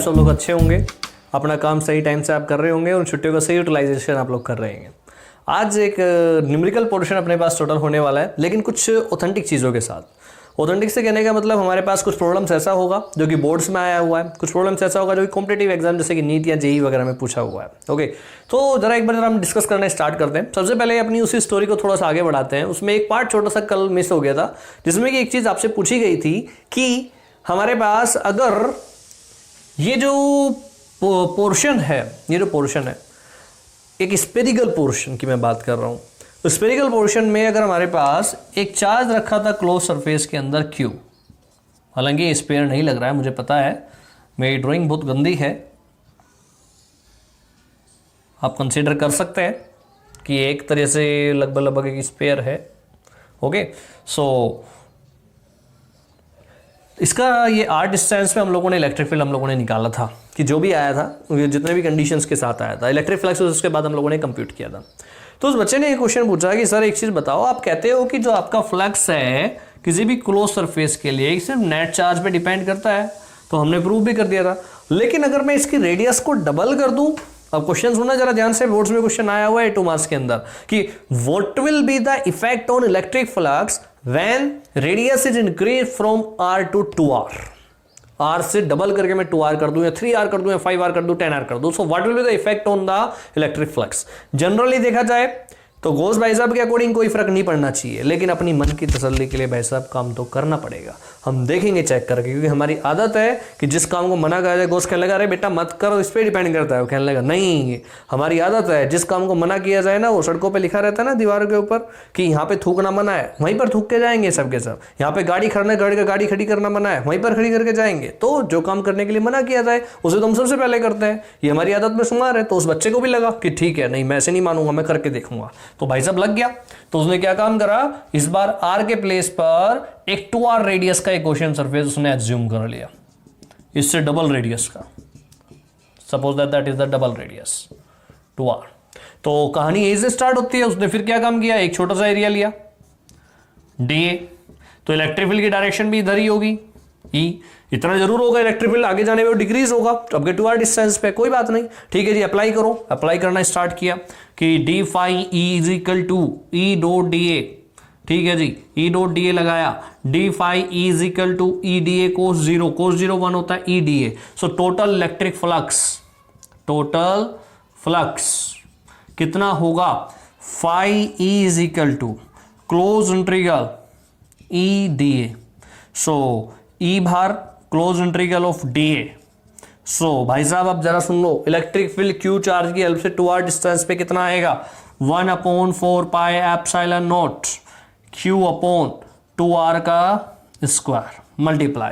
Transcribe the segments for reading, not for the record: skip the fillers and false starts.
सब लोग अच्छे होंगे, अपना काम सही टाइम से आप कर रहे होंगे और छुट्टियों का सही यूटिलाइजेशन आप लोग कर रहे हैं। आज एक न्यूमेरिकल पोर्शन अपने पास टोटल होने वाला है, लेकिन कुछ ऑथेंटिक चीज़ों के साथ। ऑथेंटिक से कहने का मतलब हमारे पास कुछ प्रॉब्लम्स ऐसा होगा जो कि बोर्ड्स में आया हुआ है, कुछ प्रॉब्लम्स ऐसा होगा जो कि कॉम्पिटिटिव एग्जाम जैसे कि नीट या जेई वगैरह में पूछा हुआ है। ओके, तो जरा एक बार हम डिस्कस करना स्टार्ट करते हैं। सबसे पहले अपनी उसी स्टोरी को थोड़ा सा आगे बढ़ाते हैं। उसमें एक पार्ट छोटा सा कल मिस हो गया था, जिसमें कि एक चीज़ आपसे पूछी गई थी कि हमारे पास अगर ये जो पोर्शन है, ये जो पोर्शन है एक स्पेरिकल पोर्शन की मैं बात कर रहा हूँ, स्पेरिकल पोर्शन में अगर हमारे पास एक चार्ज रखा था क्लोज सरफेस के अंदर Q, हालांकि ये स्पेयर नहीं लग रहा है, मुझे पता है मेरी ड्राइंग बहुत गंदी है, आप कंसीडर कर सकते हैं कि एक तरह से लगभग एक स्पेयर है। ओके, सो इसका ये आर डिस्टेंस में हम लोगों ने इलेक्ट्रिक फील्ड हम लोगों ने निकाला था कि जो भी आया था, जितने भी कंडीशंस के साथ आया था इलेक्ट्रिक फ्लक्स, उसके बाद हम लोगों ने कंप्यूट किया था। तो उस बच्चे ने एक क्वेश्चन पूछा कि सर एक चीज़ बताओ, आप कहते हो कि जो आपका फ्लक्स है किसी भी क्लोज सरफेस के लिए सिर्फ नेट चार्ज पे डिपेंड करता है, तो हमने प्रूव भी कर दिया था। लेकिन अगर मैं इसकी रेडियस को डबल कर दूं, अब क्वेश्चन सुनना जरा ध्यान से, बोर्ड्स में क्वेश्चन आया हुआ है 2 मार्क्स के अंदर कि what will be the effect on electric flux when radius is increase from r to 2r। r से डबल करके मैं 2r कर दूं या 3r कर दूं या 5r कर दूं 10r कर दूं, so what will be the effect on the electric flux. Generally देखा जाए तो घोष भाई साहब के अकॉर्डिंग कोई फर्क नहीं पड़ना चाहिए, लेकिन अपनी मन की तसल्ली के लिए भाई साहब काम तो करना पड़ेगा। हम देखेंगे चेक करके, क्योंकि हमारी आदत है कि जिस काम को मना करा जाए, घोष कहने लगा अरे बेटा मत करो, इस पर डिपेंड करता है। वो कहने लगा नहीं, हमारी आदत है जिस काम को मना किया जाए ना, वो सड़कों पर लिखा रहता है ना दीवारों के ऊपर कि यहाँ पे थूकना मना है, वहीं पर थूक के जाएंगे सब के सब। यहाँ पे गाड़ी खड़ी करना मना है, वहीं पर खड़ी करके जाएंगे। तो जो काम करने के लिए मना किया जाए उसे तो हम सबसे पहले करते हैं, ये हमारी आदत में शुमार है। तो उस बच्चे को भी लगा कि ठीक है, नहीं मैं ऐसे नहीं मानूंगा, मैं करके देखूंगा। तो भाई साहब लग गया। तो उसने क्या काम करा, इस बार r के प्लेस पर एक 2r रेडियस का एक ओशन सरफेस उसने एज्यूम कर लिया, इससे डबल रेडियस का। Suppose that is the double radius 2r। तो कहानी यहीं से स्टार्ट होती है। उसने फिर क्या काम किया, एक छोटा सा एरिया लिया dA, तो इलेक्ट्रिक फील्ड की डायरेक्शन भी इधर ही होगी E। इतना जरूर होगा, इलेक्ट्रिक फील्ड आगे जाने में वो डिक्रीज होगा, तो अब 2r डिस्टेंस पे कोई बात नहीं, ठीक है जी अप्लाई करो। अप्लाई करना स्टार्ट किया कि d phi E is equal to E dot d A, ठीक है जी ई डॉट डी ए लगाया, d phi E is equal to E d A cos zero 1 होता है E d A. So total electric flux, total flux कितना होगा, phi E is equal to close integral E d A. So E bar close integral of D A. So भाई साहब अब जरा सुन लो, इलेक्ट्रिक फील्ड क्यू चार्ज की help से 2r डिस्टेंस पे कितना आएगा, 1/4 pi epsilon naught q upon 2r का स्क्वायर मल्टीप्लाई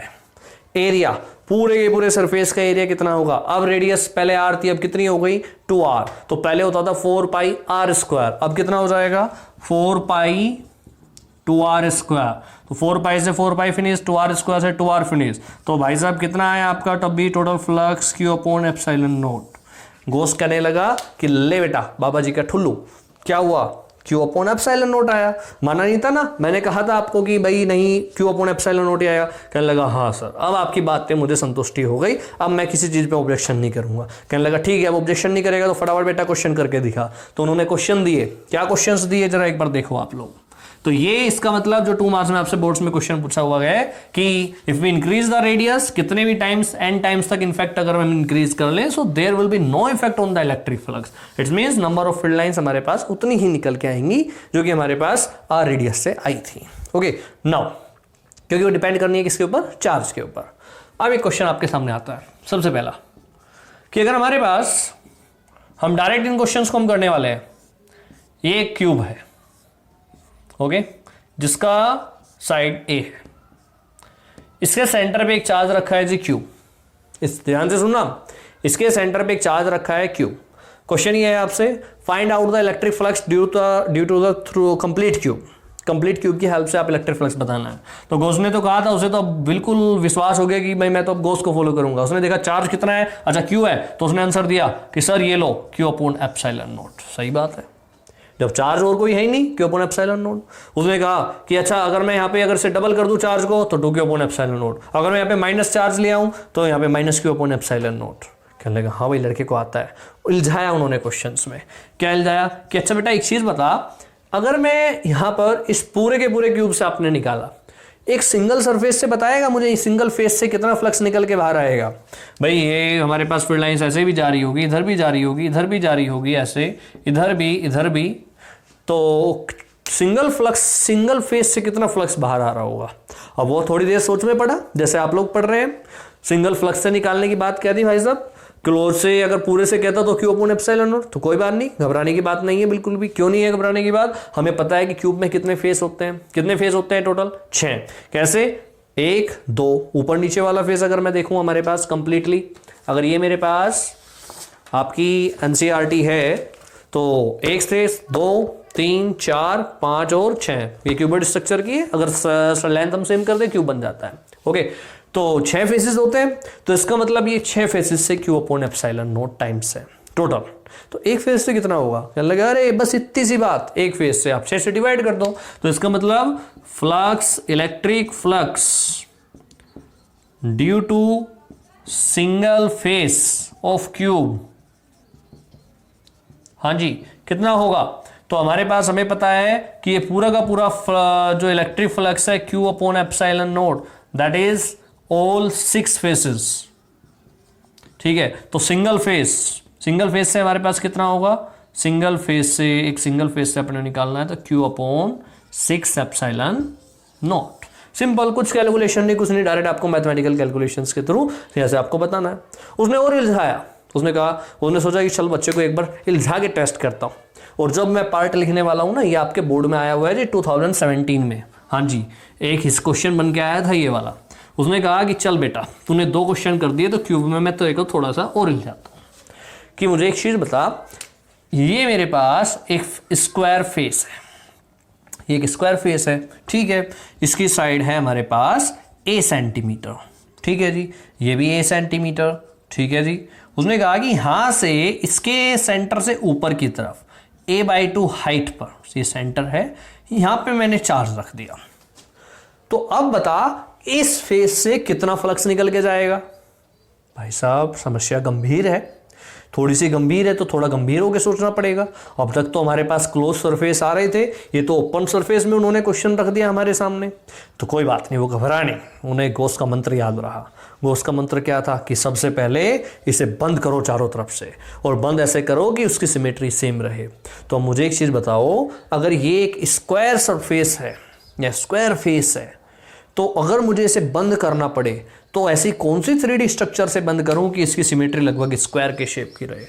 एरिया, पूरे के पूरे सरफेस का एरिया कितना होगा। अब रेडियस पहले r थी, अब कितनी हो गई 2r, तो पहले होता था 4 पाई r स्क्वायर, अब कितना हो जाएगा 4 पाई 2r स्क्वायर। तो 4 पाई से 4 पाई फिनिश, 2r स्क्वायर से 2r फिनिश। तो भाई साहब कितना आया आपका tabby total flux q upon epsilon not. Ghosh कहने लगा कि ले बेटा बाबा जी का ठुल्लू, क्या हुआ q अपॉन एप्सिलॉन नॉट आया, माना नहीं था ना, मैंने कहा था आपको कि भाई नहीं q अपॉन एप्सिलॉन नॉट ही आया। कहने लगा हाँ सर, अब आपकी बात पे मुझे संतुष्टि हो गई, अब मैं किसी चीज पे ऑब्जेक्शन नहीं करूंगा। कहने लगा ठीक है, अब ऑब्जेक्शन नहीं करेगा तो फटाफट बेटा क्वेश्चन करके दिखा। तो उन्होंने क्वेश्चन दिए, क्या क्वेश्चन दिए जरा एक बार देखो आप लोग। तो ये इसका मतलब जो 2 मार्क्स में आपसे बोर्ड्स में क्वेश्चन पूछा हुआ है कि if we increase the radius, कितने भी टाइम्स n टाइम्स तक इनफैक्ट अगर हम इंक्रीज कर लें, so there will be no effect on the electric flux. It means number of field lines हमारे पास उतनी ही निकल के आएंगी जो कि हमारे पास r रेडियस से आई थी। ओके नाउ, क्योंकि वो डिपेंड करनी है किसके ऊपर, चार्ज के ऊपर। अब एक क्वेश्चन आपके सामने आता है सबसे पहला कि अगर हमारे पास, हम डायरेक्ट इन क्वेश्चंस को हम करने वाले हैं, ये एक क्यूब है ओके, जिसका साइड ए है, इसके सेंटर पे एक चार्ज रखा है जी Q। इस ध्यान से सुनना, इसके सेंटर पे एक चार्ज रखा है Q। क्वेश्चन ये है आपसे, find out the electric flux due to the through complete cube. Complete cube की हेल्प से आप इलेक्ट्रिक फ्लक्स बताना है। तो घोष ने तो कहा था, उसे तो अब बिल्कुल विश्वास हो गया कि भाई मैं तो अब घोष को फॉलो करूंगा। उसने देखा चार्ज कितना है, अच्छा Q है, तो उसने आंसर दिया कि सर ये लो Q अपॉन एप्सिलॉन नॉट। सही बात है, जब चार्ज और कोई है ही नहीं, क्यू अपॉन एप्सिलॉन नॉट। उसने कहा कि अच्छा अगर मैं यहाँ पे अगर से डबल कर दूं चार्ज को तो 2 क्यू अपॉन एप्सिलॉन नॉट, अगर मैं यहाँ पे माइनस चार्ज ले आऊं तो यहाँ पे minus Q upon epsilon not. कहने लगा हाँ भाई लड़के को आता है। उलझाया उन्होंने क्वेश्चंस में, क्या उलझाया कि अच्छा बेटा एक चीज बता, अगर मैं यहाँ पर इस पूरे के पूरे क्यूब से आपने निकाला, एक सिंगल सरफेस से बताएगा मुझे इस सिंगल फेस से कितना फ्लक्स निकल के बाहर आएगा। भाई ये हमारे पास फील्ड लाइंस ऐसे भी जा रही होगी, इधर भी जा रही होगी, इधर भी जा रही होगी, ऐसे इधर भी, तो सिंगल फेस से कितना फ्लक्स बाहर आ रहा होगा। अब वो थोड़ी देर सोच में पड़ा, जैसे आप लोग पढ़ रहे हैं। सिंगल फ्लक्स से निकालने की बात कह दी भाई साहब, क्लोज से अगर पूरे से कहता तो क्यू अपॉन एप्सिलॉन नॉट, तो कोई बात नहीं, घबराने की बात नहीं है बिल्कुल भी। क्यों नहीं है घबराने की बात, हमें पता है कि क्यूब में कितने फेस होते हैं, कितने फेस होते हैं टोटल 6। कैसे 1 2 ऊपर नीचे वाला फेस अगर मैं देखूं हमारे पास कंप्लीटली, अगर ये मेरे पास आपकी एनसीईआरटी है तो 1 फेस 2 3 4 5 और 6, ये क्यूबिड स्ट्रक्चर की है। अगर लेंथ हम सेम कर दे क्यूब बन जाता है। ओके, तो 6 फेसेस होते हैं, तो इसका मतलब ये 6 फेसेस से Q upon epsilon not times है टोटल। तो एक फेस से कितना होगा, क्या लगा अरे बस इतनी सी बात, एक फेस से आप 6 से डिवाइड कर दो, तो इसका मतलब flux, electric flux due to single face of cube, हाँ जी कितना होगा। तो हमारे पास हमें पता है कि ये पूरा का पूरा जो इलेक्ट्रिक फ्लक्स है Q upon epsilon not, that is all 6 faces. ठीक है, तो सिंगल फेस से हमारे पास कितना होगा, सिंगल फेस से अपने निकालना है तो Q upon 6 epsilon not. Simple, कुछ कैलकुलेशन नहीं, कुछ नहीं, डायरेक्ट आपको मैथमेटिकल कैलकुलेशंस के थ्रू जैसे आपको बताना है। उसने और इल्झाया, उसने सोचा कि चल बच्चे को एक बार इल्झा के टेस्ट करता हूं। और जब मैं पार्ट लिखने वाला हूं ना, ये आपके बोर्ड में आया हुआ है जी 2017 में, हाँ जी एक इस क्वेश्चन बन के आया था ये वाला। उसने कहा कि चल बेटा तूने 2 क्वेश्चन कर दिए तो क्यूब में मैं तो एक थोड़ा सा और इल्झाता हूं कि मुझे एक चीज बता, ये मेरे पास एक स्क्वायर फेस है, ये एक स्क्वायर फेस है, ठीक है, इसकी साइड है हमारे पास a सेंटीमीटर, ठीक है जी, ये भी a सेंटीमीटर, ठीक है जी। उसने कहा कि यहां से इसके सेंटर से ऊपर की तरफ a/2 हाइट पर ये सेंटर है, यहां पे मैंने चार्ज रख दिया। तो अब बता इस फेस से कितना फ्लक्स निकल के जाएगा। भाई साहब समस्या गंभीर है, थोड़ी सी गंभीर है तो थोड़ा गंभीर होकर सोचना पड़ेगा। अब तक तो हमारे पास क्लोज सरफेस आ रहे थे, ये तो ओपन सरफेस में उन्होंने क्वेश्चन रख दिया हमारे सामने। तो कोई बात नहीं, वो घबरा नहीं, उन्हें गॉस का मंत्र याद रहा। गॉस का मंत्र क्या था कि सबसे पहले इसे बंद करो चारों तरफ से, और बंद ऐसे करो कि उसकी सिमेट्री सेम रहे। तो मुझे एक चीज बताओ, अगर ये एक स्क्वायर सरफेस है या स्क्वायर फेस है, तो अगर मुझे इसे बंद करना पड़े तो ऐसी कौन सी 3D स्ट्रक्चर से बंद करूं कि इसकी सिमेट्री लगभग स्क्वायर के शेप की रहे।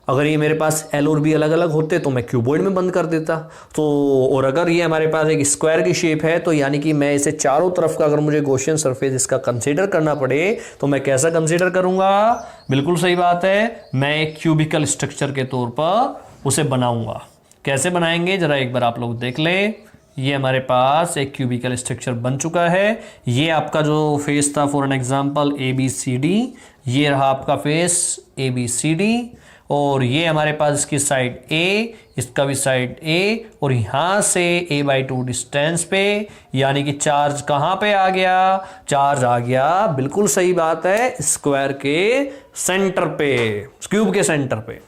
अगर ये मेरे पास एल और बी अलग अलग होते तो मैं क्यूबॉइड में बंद कर देता। तो और अगर ये हमारे पास एक स्क्वायर की शेप है, तो यानी कि मैं इसे चारों तरफ का अगर मुझे गॉसियन सरफेस इसका कंसीडर करना पड़े तो मैं कैसा कंसीडर करूंगा। बिल्कुल सही बात है, मैं एक क्यूबिकल स्ट्रक्चर के तौर पर उसे बनाऊंगा। कैसे बनाएंगे जरा एक बार आप लोग देख लें। ये हमारे पास एक क्यूबिकल स्ट्रक्चर बन चुका है। ये आपका जो फेस था फॉर एन एग्जांपल ABCD, ये रहा आपका फेस ABCD, और ये हमारे पास इसकी साइड A, इसका भी साइड A, और यहाँ से a/2 डिस्टेंस पे, यानी कि चार्ज कहाँ पे आ गया, चार्ज आ गया, बिल्कुल सही बात है, स्क्वायर के सेंटर पे, क्यूब के सेंटर पे।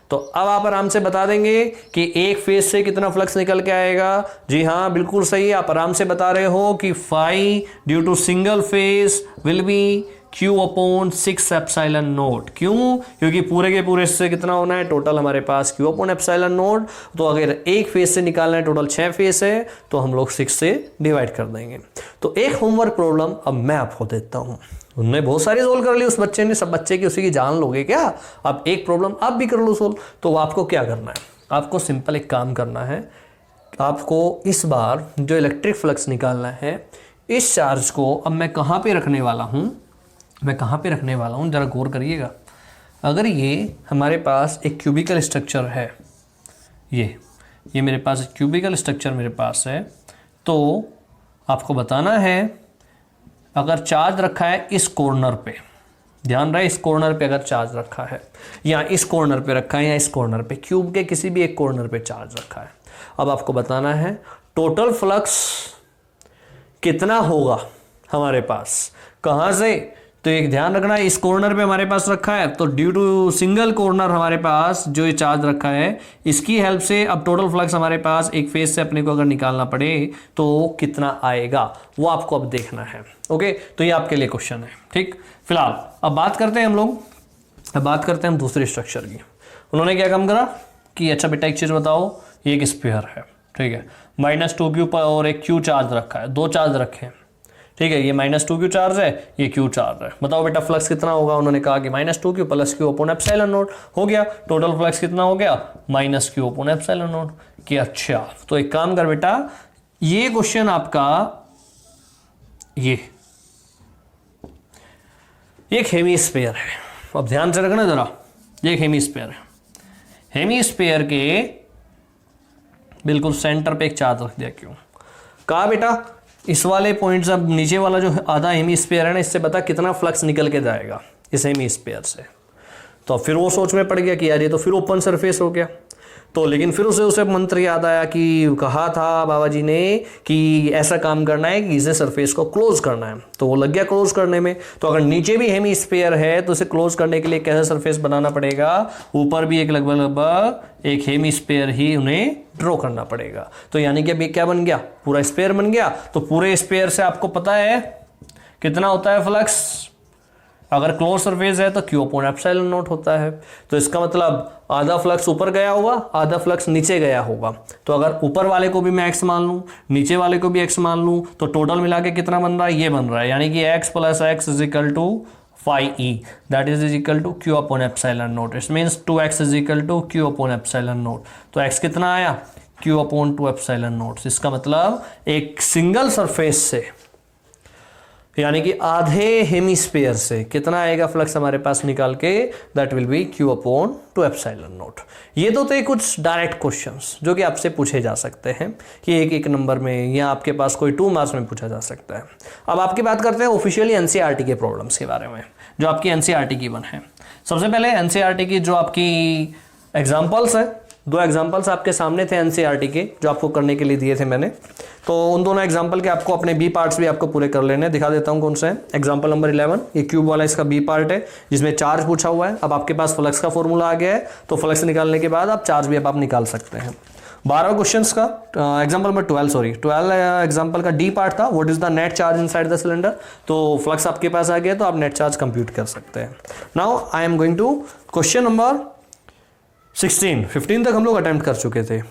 तो अब आप आराम से बता देंगे कि एक फेस से कितना फ्लक्स निकल के आएगा। जी हाँ बिल्कुल सही, आप आराम से बता रहे हो कि phi due to single face will be Q upon 6 epsilon naught. क्यों? क्योंकि पूरे के पूरे से कितना होना है टोटल हमारे पास Q अपॉन एप्सिलॉन नॉट। तो अगर एक फेस से निकालना है, टोटल 6 फेस है, तो हम लोग 6 से डिवाइड कर देंगे। तो एक होमवर्क प्रॉब्लम अब मैं आपको देता हूँ। उनने बहुत सारी सोल्व कर ली उस बच्चे ने, सब बच्चे की उसी की जान लोगे क्या। अब एक प्रॉब्लम आप भी कर लो सोल्व। तो आपको क्या करना है, आपको सिंपल एक काम करना है, आपको इस बार जो इलेक्ट्रिक फ्लक्स निकालना है, इस चार्ज को अब मैं कहाँ पे रखने वाला हूँ, जरा गौर करिएगा। अगर ये हमारे पास एक क्यूबिकल स्ट्रक्चर है, ये मेरे पास एक क्यूबिकल स्ट्रक्चर मेरे पास है, तो आपको बताना है अगर चार्ज रखा है इस कॉर्नर पे, ध्यान रहे इस कॉर्नर पे अगर चार्ज रखा है या इस कॉर्नर पे रखा है या इस कॉर्नर पे, क्यूब के किसी भी एक कॉर्नर पे चार्ज रखा है। अब आपको बताना है टोटल फ्लक्स कितना होगा हमारे पास, कहाँ से, तो एक ध्यान रखना है इस कॉर्नर पे हमारे पास रखा है, तो ड्यू टू सिंगल कॉर्नर हमारे पास जो ये चार्ज रखा है इसकी हेल्प से अब टोटल फ्लक्स हमारे पास एक फेस से अपने को अगर निकालना पड़े तो कितना आएगा वो आपको अब देखना है। ओके, तो ये आपके लिए क्वेश्चन है। ठीक, फिलहाल अब बात करते हैं हम दूसरे स्ट्रक्चर की। उन्होंने क्या काम करा कि अच्छा बेटा एक चीज बताओ, ये एक स्फीयर है, ठीक है, -2q पर और एक q चार्ज रखा है, दो चार्ज रखे हैं, ठीक है, ये -2q चार्ज है, ये q चार्ज है। बताओ बेटा फ्लक्स कितना होगा। उन्होंने कहा कि -2q + q upon epsilon not हो गया। टोटल फ्लक्स कितना हो गया, -q अपॉन एप्सिलॉन नॉट। कि अच्छा, तो एक काम कर बेटा, ये क्वेश्चन आपका ये एक हेमीस्फीयर है। अब ध्यान से रखना जरा, ये एक हेमीस्फीयर है। हेमीस्फीयर के बिल्कुल सेंटर पे एक चार्ज रख दिया, क्यों कहा बेटा इस वाले पॉइंट से, अब नीचे वाला जो आधा हेमीस्फीयर है ना, इससे बता कितना फ्लक्स निकल के जाएगा इस हेमीस्फीयर से। तो फिर वो सोच में पड़ गया कि यार ये तो फिर ओपन सरफेस हो गया। तो लेकिन फिर उसे मंत्र याद आया कि कहा था बाबा जी ने कि ऐसा काम करना है कि इसे सरफेस को क्लोज करना है, तो वो लग गया क्लोज करने में। तो अगर नीचे भी हेमीस्फीयर है तो इसे क्लोज करने के लिए कैसा सरफेस बनाना पड़ेगा, ऊपर भी एक लगभग एक हेमीस्फीयर ही उन्हें ड्रॉ करना पड़ेगा। तो यानी कि अब ये क्या बन गया, पूरा स्फीयर बन गया। तो पूरे स्फीयर से आपको पता है कितना होता है फ्लक्स, अगर क्लोज सरफेस है तो q अपॉन एप्सिलॉन नॉट होता है। तो इसका मतलब आधा फ्लक्स ऊपर गया होगा, आधा फ्लक्स नीचे गया होगा। तो अगर ऊपर वाले को भी मैं x मान लूं, नीचे वाले को भी x मान लूं, तो टोटल मिला के कितना बन रहा है, ये बन रहा है। यानी कि x + x = phi e, that is equal to q upon epsilon naught. It means 2x = q upon epsilon naught. तो x कितना आया, q अपॉन 2 एप्सिलॉन नॉट। इसका मतलब एक सिंगल सरफेस से, यानी कि आधे हेमीस्फीयर से कितना आएगा फ्लक्स हमारे पास निकाल के, that will be q upon 2 epsilon not. ये तो थे कुछ डायरेक्ट क्वेश्चंस जो कि आपसे पूछे जा सकते हैं कि एक नंबर में, या आपके पास कोई 2 मार्क्स में पूछा जा सकता है। अब आपकी बात करते हैं ऑफिशियली एनसीईआरटी के प्रॉब्लम्स के बारे में, जो आपकी एनसीईआरटी की वन है। सबसे पहले एनसीईआरटी की जो आपकी एग्जाम्पल्स है, 2 एग्जाम्पल्स आपके सामने थे एनसीईआरटी के, जो आपको करने के लिए दिए थे मैंने। तो उन दोनों एग्जाम्पल के आपको अपने बी पार्ट्स भी आपको पूरे कर लेने, दिखा देता हूं कौन सा है। एग्जाम्पल नंबर 11, ये क्यूब वाला इसका बी पार्ट है जिसमें चार्ज पूछा हुआ है। अब आपके पास फ्लक्स का फॉर्मूला आ गया है, तो फ्लक्स निकालने के बाद आप चार्ज भी अब आप निकाल सकते हैं। 12 क्वेश्चंस का एग्जाम्पल नंबर 12 एग्जाम्पल का डी पार्ट था, what is the net charge inside the cylinder. तो फ्लक्स आपके पास आ गया, तो आप नेट चार्ज कंप्यूट कर सकते हैं। Now I am going to question number 16। 15 तक हम लोग अटेम्प्ट कर चुके थे।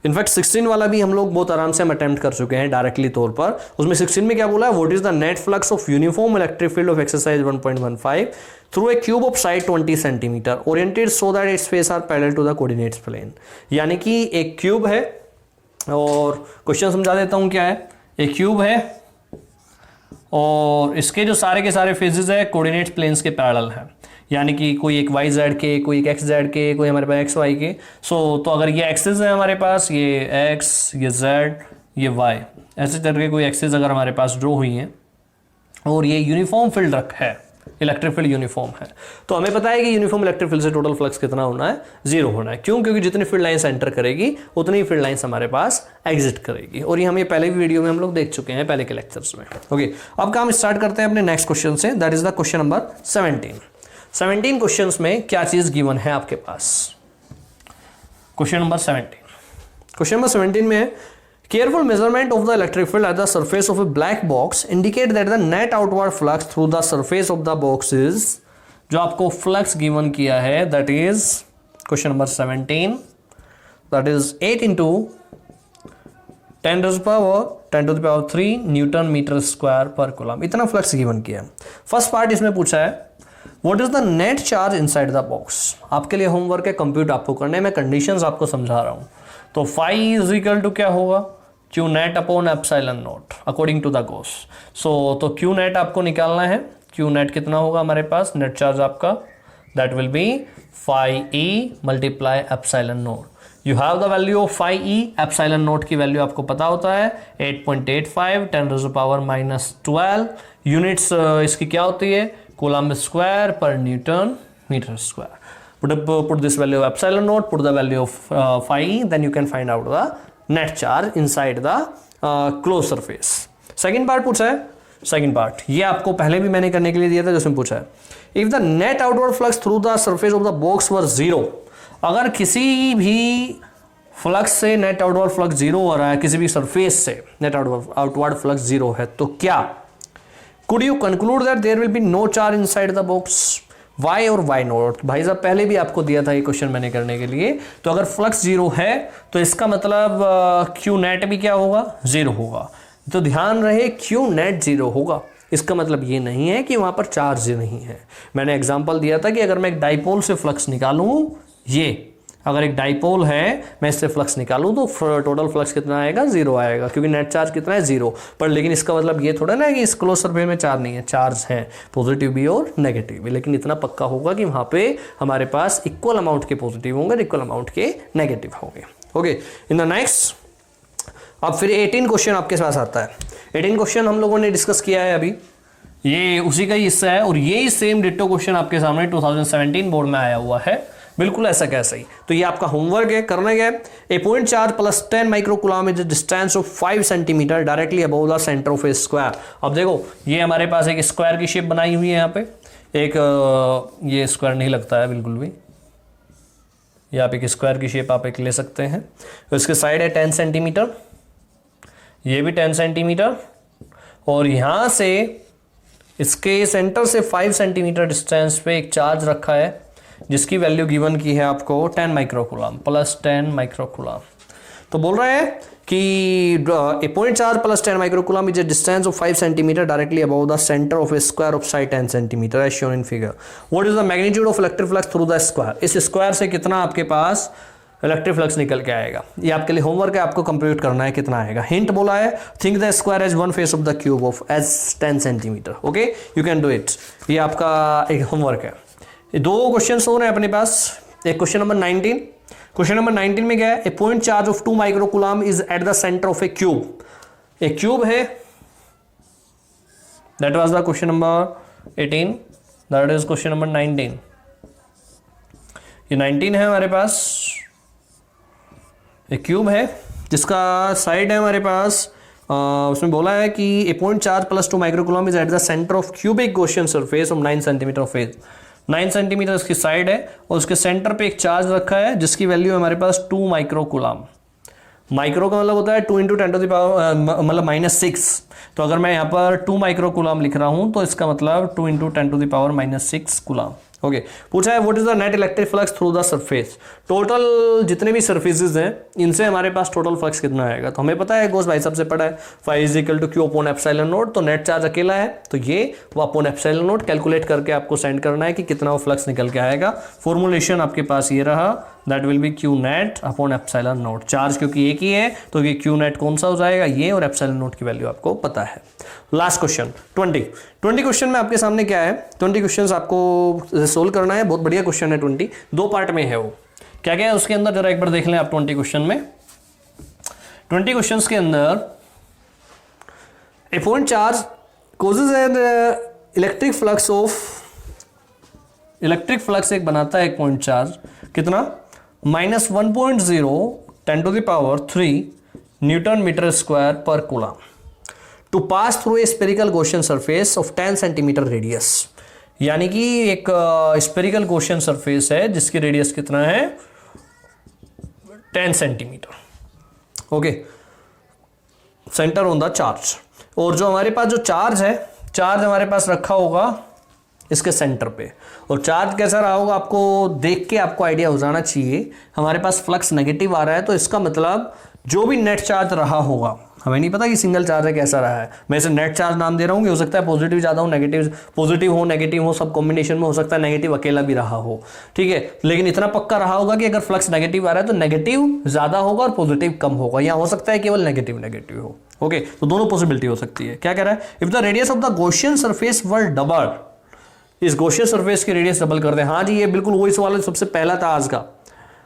इनफैक्ट 16 वाला भी हम लोग बहुत आराम से हम अटेम्प्ट कर चुके हैं डायरेक्टली तौर पर। उसमें 16 में क्या बोला है, what is the net flux of uniform electric field of exercise 1.15 through a cube of side 20 centimetre oriented so that its face are parallel to the coordinates plane. यानी कि एक क्यूब है, और क्वेश्चन समझा देता हूं क्या है। एक क्यूब है और इसके जो सारे के सारे फेजेस है कोऑर्डिनेट्स प्लेन्स के पैरेलल है, यानी कि कोई एक वाई जेड के, कोई एक एक्स जेड के, कोई हमारे पास एक्स वाई के। तो अगर ये एक्सेस है हमारे पास, ये एक्स, ये जेड, ये वाई, ऐसे करके कोई एक्सेस अगर हमारे पास ड्रॉ हुई हैं और ये यूनिफॉर्म फील्ड रखा है, इलेक्ट्रिक फील्ड यूनिफॉर्म है, तो हमें पता है कि यूनिफॉर्म इलेक्ट्रिक फील्ड से टोटल फ्लक्स कितना होना है, 0 होना है। क्यों? क्योंकि जितनी फील्ड लाइंस एंटर करेगी उतनी ही फील्ड लाइंस हमारे पास एग्जिट करेगी, और ये हम पहले भी वीडियो में हम लोग देख चुके हैं पहले के लेक्चर्स में। ओके, अब काम स्टार्ट करते हैं अपने नेक्स्ट क्वेश्चन से, that is the question number 17 questions में क्या चीज गिवन है आपके पास। क्वेश्चन नंबर 17 में है, careful measurement of the electric field at the surface of a black box indicate that the net outward flux through the surface of the box is. जो आपको flux given किया है that is question number 17, that is 8 × 10⁻³ newton metre square per coulomb. इतना flux given किया है। First part इसमें पूछा है, what is the net charge inside the box. आपके लिए होमवर्क है, कंप्यूट आपको करने में, कंडीशंस आपको समझा रहा हूं। तो फाई इज इक्वल टू क्या होगा, Q net upon epsilon naught according to the Gauss. तो क्यू नेट आपको निकालना है। क्यू नेट कितना होगा हमारे पास, नेट चार्ज आपका, that will be phi E multiply epsilon naught. You have the value of phi E, epsilon naught की वैल्यू आपको पता होता है 8.85 10⁻⁻12 यूनिट्स इसकी क्या होती है, coulomb square per Newton meter square. Put this value of epsilon naught, put the value of phi, then you can find out the net charge inside the closed surface. Second part पूछा है, second part ये आपको पहले भी मैंने करने के लिए दिया था, जिसमें पूछा है if the net outward flux through the surface of the box were zero, अगर किसी भी फ्लक्स से नेट आउटवर्ड फ्लक्स जीरो हो रहा है, किसी भी सरफेस से नेट आउटवर्ड फ्लक्स जीरो है, तो क्या could you conclude that there will be no charge inside the box, why और वाई नॉट। भाई साहब पहले भी आपको दिया था ये क्वेश्चन मैंने करने के लिए, तो अगर फ्लक्स जीरो है तो इसका मतलब क्यू नेट भी क्या होगा, जीरो होगा। तो ध्यान रहे क्यू नेट जीरो होगा, इसका मतलब ये नहीं है कि वहां पर चार्ज नहीं है। मैंने एग्जांपल दिया था कि अगर मैं एक डाइपोल से फ्लक्स निकालूं, ये अगर एक डाइपोल है मैं इससे फ्लक्स निकालूं तो टोटल फ्लक्स कितना आएगा, जीरो आएगा, क्योंकि नेट चार्ज कितना है, जीरो। पर लेकिन इसका मतलब ये थोड़ा ना है कि इस क्लोज सरफेस में चार्ज नहीं है, चार्ज है, पॉजिटिव भी और नेगेटिव भी, लेकिन इतना पक्का होगा कि वहां पे हमारे पास इक्वल अमाउंट के पॉजिटिव होंगे, इक्वल अमाउंट के नेगेटिव होंगे। ओके, इन द नेक्स्ट अब फिर 18 क्वेश्चन आपके पास आता है। 18 क्वेश्चन हम लोगों ने डिस्कस किया है अभी, ये उसी का ही हिस्सा है और यही सेम डिट्टो क्वेश्चन आपके सामने 2017 बोर्ड में आया हुआ है, बिल्कुल ऐसा कैसा ही। तो ये आपका होमवर्क है, करना क्या है, a point charge plus 10 microcoulomb is distance of 5 centimetre directly above the centre of a square. अब देखो ये हमारे पास एक स्क्वायर की शेप बनाई हुई है, यहाँ पे एक ये स्क्वायर नहीं लगता है बिल्कुल भी, ये आप एक स्क्वायर की शेप आप एक ले सकते हैं। तो इसके साइड है 10 सेंटीमीटर, ये भी 10 सेंटीमीटर, और यहां से इसके सेंटर से 5 सेंटीमीटर डिस्टेंस पे एक चार्ज रखा है जिसकी वैल्यू गिवन की है आपको 10 माइक्रोकूलम प्लस 10 माइक्रोकूलम। तो बोल रहे हैं कि a point charge plus 10 microcoulomb is a distance of 5 centimetre directly above the centre of a square of side 10 centimetre as shown in figure. What is the magnitude of electric flux through the square. इस square से कितना आपके पास electric flux निकल के आएगा, ये आपके लिए होमवर्क है, आपको कंप्यूट करना है कितना आएगा। हिंट बोला है, think the square as one face of the cube of edge 10 centimetre. Okay, you can do it, ये आपका एक होमवर्क है। ये दो क्वेश्चन हो रहे हैं अपने पास, एक क्वेश्चन नंबर 19, क्वेश्चन नंबर 19 में क्या है, a point charge of 2 microcoulomb is at the centre of a cube. एक क्यूब है, that was the question number 18, that is question number 19। ये 19 है हमारे पास, एक क्यूब है जिसका साइड है हमारे पास, उसमें बोला है कि a point charge plus 2 microcoulomb is at the centre of cubic Gaussian surface of 9 centimetre of edge. 9 centimetre इसकी साइड है और उसके सेंटर पे एक चार्ज रखा है जिसकी वैल्यू है हमारे पास 2 माइक्रोकूलम। माइक्रो का मतलब होता है 2 × 10 to the power मतलब -6। तो अगर मैं यहाँ पर 2 माइक्रोकूलम लिख रहा हूँ तो इसका मतलब 2 × 10 to the power -6 coulomb. Okay, पूछा है what is the net electric flux through the surface. Total जितने भी सरफेसेस हैं इनसे हमारे पास टोटल फ्लक्स कितना आएगा, तो हमें पता है गोस भाई साहब से पढ़ा है, phi is equal to Q upon epsilon naught. तो नेट चार्ज अकेला है तो ये वो अपॉन एप्सिलॉन नॉट कैलकुलेट करके आपको सेंड करना है कि कितना वो फ्लक्स निकल के आएगा। फॉर्मुलेशन आपके पास ये रहा, that will B Q net upon epsilon not. Charge क्योंकि एक ही है तो ये क्यू नेट कौन सा हो जाएगा, ये, और एप्सिलॉन नॉट की वैल्यू आपको पता है। लास्ट क्वेश्चन 20 क्वेश्चन में आपके सामने क्या है, 20 क्वेश्चन आपको सोल्व करना है, बहुत बढ़िया क्वेश्चन है। 20 दो पार्ट में है, वो क्या क्या है उसके अंदर जरा एक बार देख लें आप। 20 क्वेश्चन में 20 क्वेश्चंस के अंदर a point charge causes an electric flux of, electric flux एक बनाता है एक पॉइंट चार्ज कितना, -1.0 10 to the power 3 newton metre square per coulomb to pass through a spherical Gaussian surface of 10 centimetre radius. यानी कि एक स्पेरिकल गॉसियन सरफेस है जिसकी रेडियस कितना है 10 centimetre. Okay, centre on the charge, और जो हमारे पास जो चार्ज है, चार्ज हमारे पास रखा होगा इसके सेंटर पे, और चार्ज कैसा रहा होगा आपको देख के आपको आइडिया हो जाना चाहिए। हमारे पास फ्लक्स नेगेटिव आ रहा है तो इसका मतलब जो भी नेट चार्ज रहा होगा, हमें नहीं पता कि सिंगल चार्ज है कैसा रहा है, मैं इसे नेट चार्ज नाम दे रहा हूँ, हो सकता है पॉजिटिव ज़्यादा हो, नेगेटिव पॉजिटिव हो, नेगेटिव हो, सब कॉम्बिनेशन में हो सकता है, नेगेटिव अकेला भी रहा हो, ठीक है। लेकिन इतना पक्का रहा होगा कि अगर फ्लक्स नेगेटिव आ रहा है तो नेगेटिव ज़्यादा होगा और पॉजिटिव कम होगा, या हो सकता है केवल नेगेटिव हो। ओके, तो दोनों पॉसिबिलिटी हो सकती है। क्या कह रहा है, if the radius of the Gaussian surface were double, इस गॉसियन सरफेस की रेडियस डबल कर दें। हाँ जी, ये बिल्कुल वही सवाल है सबसे पहला था आज का,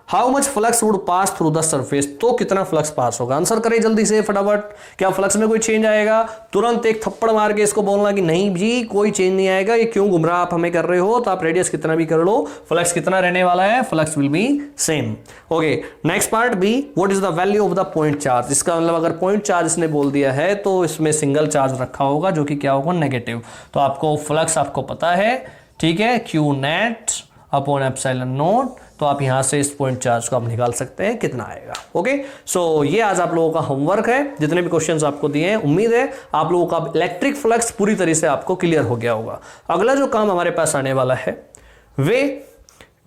how much flux would pass through the surface, तो कितना फ्लक्स पास होगा। आंसर करें जल्दी से फटाफट। क्या फ्लक्स में कोई चेंज आएगा? तुरंत एक थप्पड़ मार के इसको बोलना कि नहीं जी कोई चेंज नहीं आएगा, ये क्यों गुमराह आप हमें कर रहे हो। तो आप रेडियस कितना भी कर लो, फ्लक्स कितना रहने वाला है, flux will be same. Okay, next part B, what is the value of the point charge. इसका मतलब अगर पॉइंट चार्ज इसने बोल दिया है तो इसमें सिंगल चार्ज रखा होगा जो कि क्या होगा, नेगेटिव। तो आपको फ्लक्स आपको पता है, ठीक है, Q net upon epsilon naught. तो आप यहां से इस पॉइंट चार्ज को आप निकाल सकते हैं कितना आएगा। ओके, सो ये आज आप लोगों का होमवर्क है, जितने भी क्वेश्चंस आपको दिए हैं। उम्मीद है आप लोगों का इलेक्ट्रिक फ्लक्स पूरी तरह से आपको क्लियर हो गया होगा। अगला जो काम हमारे पास आने वाला है वे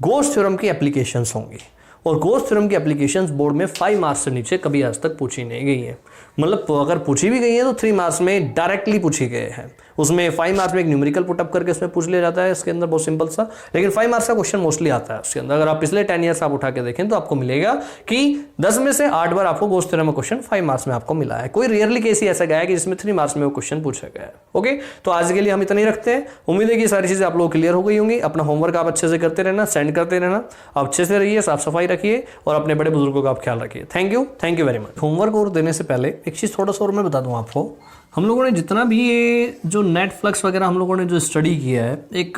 गोस थ्योरम की एप्लीकेशंस होंगी। और गोस थ्योरम की एप्लीकेशंस बोर्ड में 5 मार्क्स से नीचे कभी आज तक पूछी नहीं गई है। मतलब अगर पूछी भी गई है तो 3 मार्क्स में डायरेक्टली पूछी गए हैं। उसमें 5 मार्क्स में एक न्यूमेरिकल पुटअप करके उसमें पूछ लिया जाता है, इसके अंदर बहुत सिंपल सा, लेकिन 5 मार्क्स का क्वेश्चन मोस्टली आता है उसके अंदर। अगर आप पिछले 10 ईयर्स आप उठा के देखें तो आपको मिलेगा कि 10 में से 8 बार आपको गोस थ्योरम में क्वेश्चन 5 मार्क्स में आपको मिला है। कोई रेयरली केस ही ऐसा गया है कि जिसमें 3 मार्क्स में वो क्वेश्चन पूछा गया है। ओके, तो आज के लिए हम इतना ही रखते हैं। उम्मीद है कि सारी चीजें आप लोग क्लियर हो गई होंगी। अपना होमवर्क आप अच्छे से करते रहना, सेंड करते रहना, आप अच्छे से रहिए, साफ सफाई रखिए और अपने बड़े बुजुर्गों का आप ख्याल रखिए। Thank you very much. Homework और देने से पहले एक चीज थोड़ा सा और मैं बता दूं आपको, हम लोगों ने जितना भी ये जो नेट फ्लक्स वगैरह हम लोगों ने जो स्टडी किया है, एक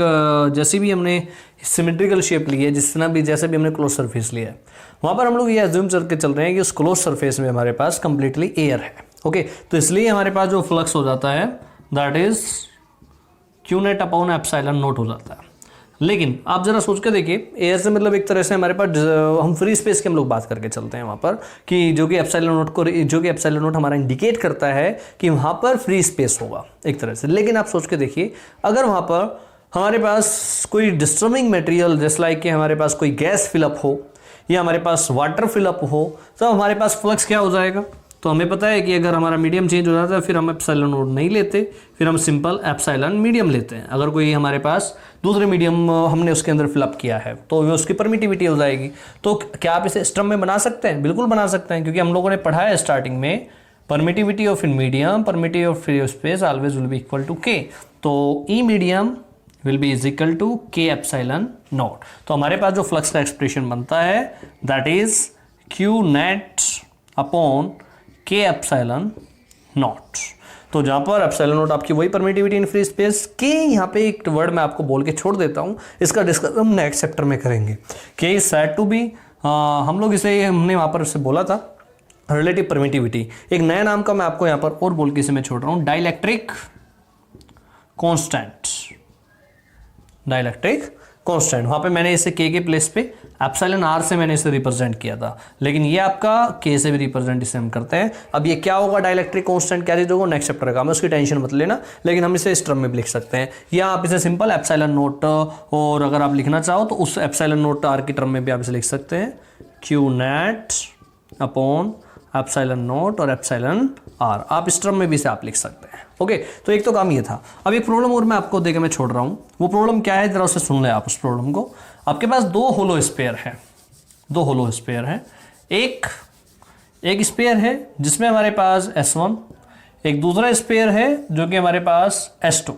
जैसे भी हमने सिमेट्रिकल शेप ली है, जितना भी जैसे भी हमने क्लोज सरफेस लिया है, वहाँ पर हम लोग ये एज्यूम करके चल रहे हैं कि उस क्लोज सरफेस में हमारे पास कंप्लीटली एयर है। ओके, तो इसलिए हमारे पास जो फ्लक्स हो जाता है that is Q net upon epsilon not हो जाता है। लेकिन आप जरा सोच के देखिए, एयर से मतलब एक तरह से हमारे पास हम फ्री स्पेस के हम लोग बात करके चलते हैं वहाँ पर, कि जो कि एप्सिलॉन नॉट हमारा इंडिकेट करता है कि वहाँ पर फ्री स्पेस होगा एक तरह से। लेकिन आप सोच के देखिए, अगर वहाँ पर हमारे पास कोई डिस्टर्बिंग मटेरियल जैसे लाइक कि हमारे पास कोई गैस फिलअप हो या हमारे पास वाटर फिलअप हो, तो हमारे पास फ्लक्स क्या हो जाएगा। तो हमें पता है कि अगर हमारा मीडियम चेंज हो जाता है फिर हम एप्सिलॉन नॉट नहीं लेते, फिर हम सिंपल एप्सिलॉन मीडियम लेते हैं। अगर कोई हमारे पास दूसरे मीडियम हमने उसके अंदर फिलअप किया है तो वो उसकी परमिटिविटी हो जाएगी। तो क्या आप इसे स्ट्रम में बना सकते हैं? बिल्कुल बना सकते हैं, क्योंकि हम लोगों ने पढ़ा है स्टार्टिंग में permittivity of in medium, permittivity of free space always will be equal to K. तो E medium will be is equal to K epsilon naught. तो हमारे पास जो फ्लक्स का एक्सप्रेशन बनता है that is Q net upon K epsilon naught. तो जहां पर एप्सिलॉन नॉट आपकी वही परमिटिविटी इन फ्री स्पेस के, यहाँ पे एक वर्ड मैं आपको बोल के छोड़ देता हूँ, इसका डिस्कस हम नेक्स्ट चैप्टर में करेंगे। के इज सेड टू बी, हम लोग इसे हमने वहां पर इससे बोला था रिलेटिव परमिटिविटी। एक नया नाम का मैं आपको यहाँ पर और बोल के इसे मैं छोड़ रहा हूँ, डाइलेक्ट्रिक कॉन्स्टेंट। डाइलेक्ट्रिक कॉन्स्टेंट, वहां पे मैंने इसे के प्लेस पे एप्सिलॉन आर से मैंने इसे रिप्रेजेंट किया था, लेकिन ये आपका के से भी रिप्रेजेंट इसे हम करते हैं। अब ये क्या होगा डाइलेक्ट्रिक कांस्टेंट, क्या चीज होगा, नेक्स्ट चैप्टर का, मैं उसकी टेंशन मत लेना, लेकिन हम इसे इस टर्म में भी लिख सकते हैं, या आप इसे सिंपल एप्सिलॉन नोट, और अगर आप लिखना चाहो तो उस एप्सिलॉन नोट आर की टर्म में भी आप इसे लिख सकते हैं, Q net upon epsilon note और एप्सिलॉन आर, आप इस टर्म में भी इसे आप लिख सकते हैं। ओके, तो एक तो काम ये था। अब एक प्रॉब्लम और मैं आपको देकर मैं छोड़ रहा हूं, वो प्रॉब्लम क्या है जरा उसे सुन ले आप उस प्रॉब्लम को। आपके पास दो होलो स्फीयर है, दो होलो स्फीयर है, एक स्फीयर है जिसमें हमारे पास S1, एक दूसरा स्फीयर है जो कि हमारे पास S2।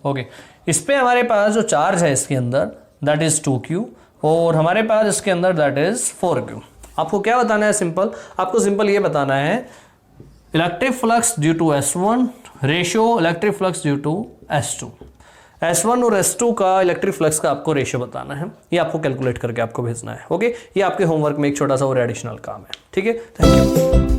ओके, इस पे हमारे पास जो चार्ज है इसके अंदर दैट इज 2Q और हमारे पास इसके अंदर दैट इज 4Q। आपको क्या बताना है, सिंपल, आपको सिंपल ये बताना है electric flux due to S1 ratio electric flux due to S2। S1 और S2 का इलेक्ट्रिक फ्लक्स का आपको रेशियो बताना है, ये आपको कैलकुलेट करके आपको भेजना है। ओके, ये आपके होमवर्क में एक छोटा सा और एडिशनल काम है। ठीक है, थैंक यू।